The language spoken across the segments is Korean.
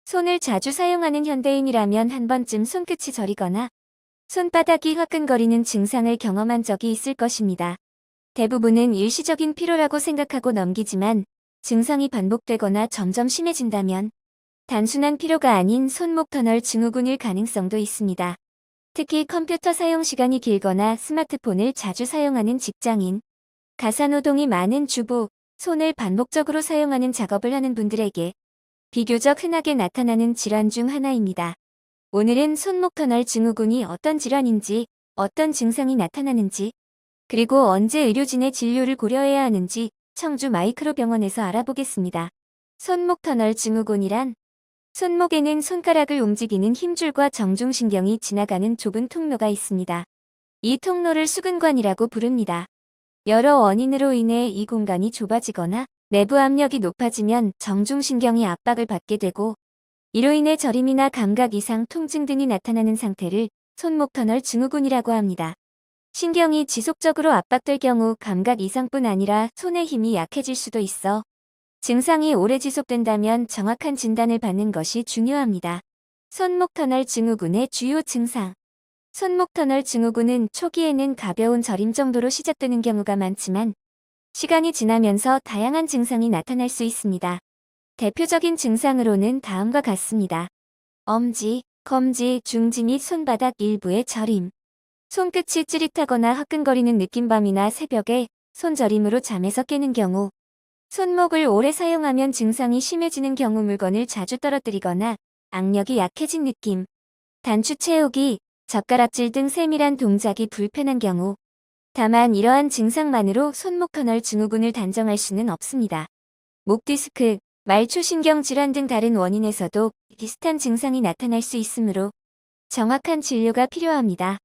손을 자주 사용하는 현대인이라면 한 번쯤 손끝이 저리거나 손바닥이 화끈거리는 증상을 경험한 적이 있을 것입니다. 대부분은 일시적인 피로라고 생각하고 넘기지만 증상이 반복되거나 점점 심해진다면 단순한 피로가 아닌 손목 터널 증후군일 가능성도 있습니다. 특히 컴퓨터 사용 시간이 길거나 스마트폰을 자주 사용하는 직장인, 가사노동이 많은 주부, 손을 반복적으로 사용하는 작업을 하는 분들에게 비교적 흔하게 나타나는 질환 중 하나입니다. 오늘은 손목 터널 증후군이 어떤 질환인지, 어떤 증상이 나타나는지, 그리고 언제 의료진의 진료를 고려해야 하는지 청주 마이크로병원에서 알아보겠습니다. 손목 터널 증후군이란 손목에는 손가락을 움직이는 힘줄과 정중신경이 지나가는 좁은 통로가 있습니다. 이 통로를 수근관이라고 부릅니다. 여러 원인으로 인해 이 공간이 좁아지거나 내부 압력이 높아지면 정중신경이 압박을 받게 되고 이로 인해 저림이나 감각 이상, 통증 등이 나타나는 상태를 손목 터널 증후군이라고 합니다. 신경이 지속적으로 압박될 경우 감각 이상뿐 아니라 손의 힘이 약해질 수도 있어 증상이 오래 지속된다면 정확한 진단을 받는 것이 중요합니다. 손목 터널 증후군의 주요 증상. 손목 터널 증후군은 초기에는 가벼운 저림 정도로 시작되는 경우가 많지만 시간이 지나면서 다양한 증상이 나타날 수 있습니다. 대표적인 증상으로는 다음과 같습니다. 엄지, 검지, 중지 및 손바닥 일부의 저림. 손끝이 찌릿하거나 화끈거리는 느낌. 밤이나 새벽에 손저림으로 잠에서 깨는 경우. 손목을 오래 사용하면 증상이 심해지는 경우. 물건을 자주 떨어뜨리거나 악력이 약해진 느낌. 단추 채우기, 젓가락질 등 세밀한 동작이 불편한 경우. 다만 이러한 증상만으로 손목 터널 증후군을 단정할 수는 없습니다. 목 디스크, 말초신경 질환 등 다른 원인에서도 비슷한 증상이 나타날 수 있으므로 정확한 진료가 필요합니다.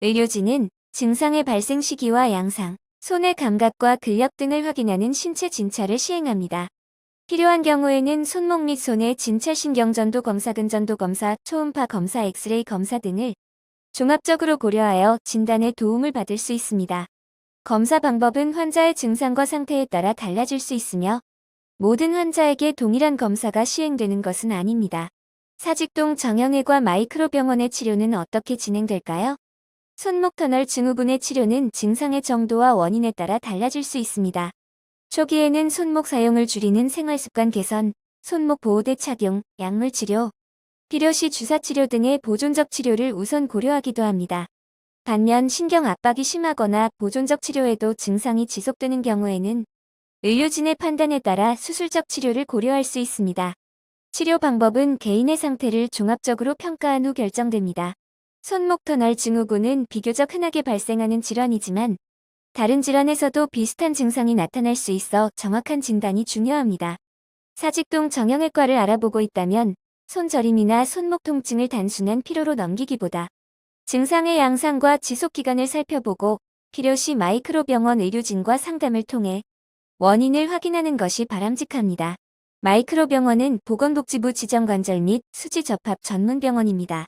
의료진은 증상의 발생 시기와 양상, 손의 감각과 근력 등을 확인하는 신체 진찰을 시행합니다. 필요한 경우에는 손목 및 손의 진찰신경전도 검사, 근전도 검사, 초음파 검사, 엑스레이 검사 등을 종합적으로 고려하여 진단에 도움을 받을 수 있습니다. 검사 방법은 환자의 증상과 상태에 따라 달라질 수 있으며 모든 환자에게 동일한 검사가 시행되는 것은 아닙니다. 사직동 정형외과 마이크로병원의 치료는 어떻게 진행될까요? 손목 터널 증후군의 치료는 증상의 정도와 원인에 따라 달라질 수 있습니다. 초기에는 손목 사용을 줄이는 생활습관 개선, 손목 보호대 착용, 약물 치료, 필요시 주사치료 등의 보존적 치료를 우선 고려하기도 합니다. 반면 신경 압박이 심하거나 보존적 치료에도 증상이 지속되는 경우에는 의료진의 판단에 따라 수술적 치료를 고려할 수 있습니다. 치료 방법은 개인의 상태를 종합적으로 평가한 후 결정됩니다. 손목 터널 증후군은 비교적 흔하게 발생하는 질환이지만 다른 질환에서도 비슷한 증상이 나타날 수 있어 정확한 진단이 중요합니다. 사직동 정형외과를 알아보고 있다면 손저림이나 손목 통증을 단순한 피로로 넘기기보다 증상의 양상과 지속기간을 살펴보고 필요시 마이크로병원 의료진과 상담을 통해 원인을 확인하는 것이 바람직합니다. 마이크로병원은 보건복지부 지정관절 및 수지접합 전문병원입니다.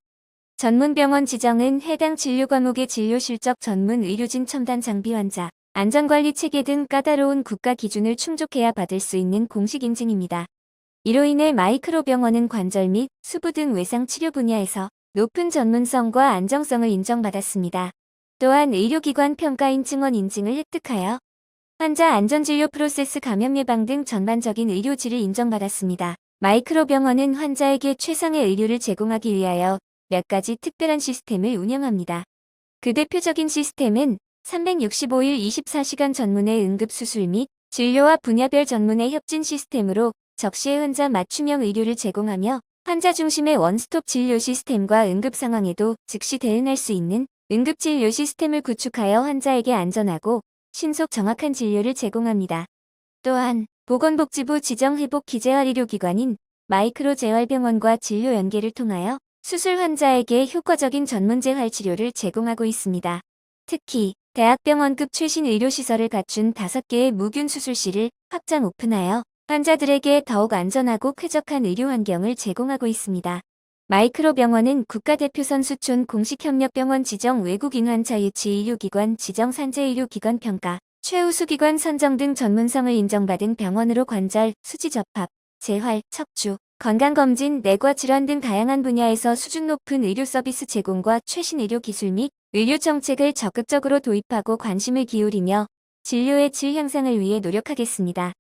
전문병원 지정은 해당 진료 과목의 진료 실적, 전문 의료진, 첨단 장비, 환자 안전관리 체계 등 까다로운 국가 기준을 충족해야 받을 수 있는 공식 인증입니다. 이로 인해 마이크로병원은 관절 및 수부 등 외상 치료 분야에서 높은 전문성과 안정성을 인정받았습니다. 또한 의료기관 평가인 증원 인증을 획득하여 환자 안전진료 프로세스, 감염 예방 등 전반적인 의료질을 인정받았습니다. 마이크로병원은 환자에게 최상의 의료를 제공하기 위하여 몇 가지 특별한 시스템을 운영합니다. 그 대표적인 시스템은 365일 24시간 전문의 응급수술 및 진료와 분야별 전문의 협진 시스템으로 적시에 환자 맞춤형 의료를 제공하며 환자 중심의 원스톱 진료 시스템과 응급 상황에도 즉시 대응할 수 있는 응급진료 시스템을 구축하여 환자에게 안전하고 신속 정확한 진료를 제공합니다. 또한 보건복지부 지정 회복 기재활 의료기관인 마이크로재활병원과 진료 연계를 통하여 수술 환자에게 효과적인 전문재활 치료를 제공하고 있습니다. 특히 대학병원급 최신 의료시설을 갖춘 5개의 무균 수술실을 확장 오픈하여 환자들에게 더욱 안전하고 쾌적한 의료 환경을 제공하고 있습니다. 마이크로병원은 국가대표선 수촌 공식협력병원 지정, 외국인 환자 유치 의료기관 지정, 산재의료기관 평가, 최우수기관 선정 등 전문성을 인정받은 병원으로 관절, 수지접합, 재활, 척추, 건강검진, 내과 질환 등 다양한 분야에서 수준 높은 의료 서비스 제공과 최신 의료 기술 및 의료 정책을 적극적으로 도입하고 관심을 기울이며 진료의 질 향상을 위해 노력하겠습니다.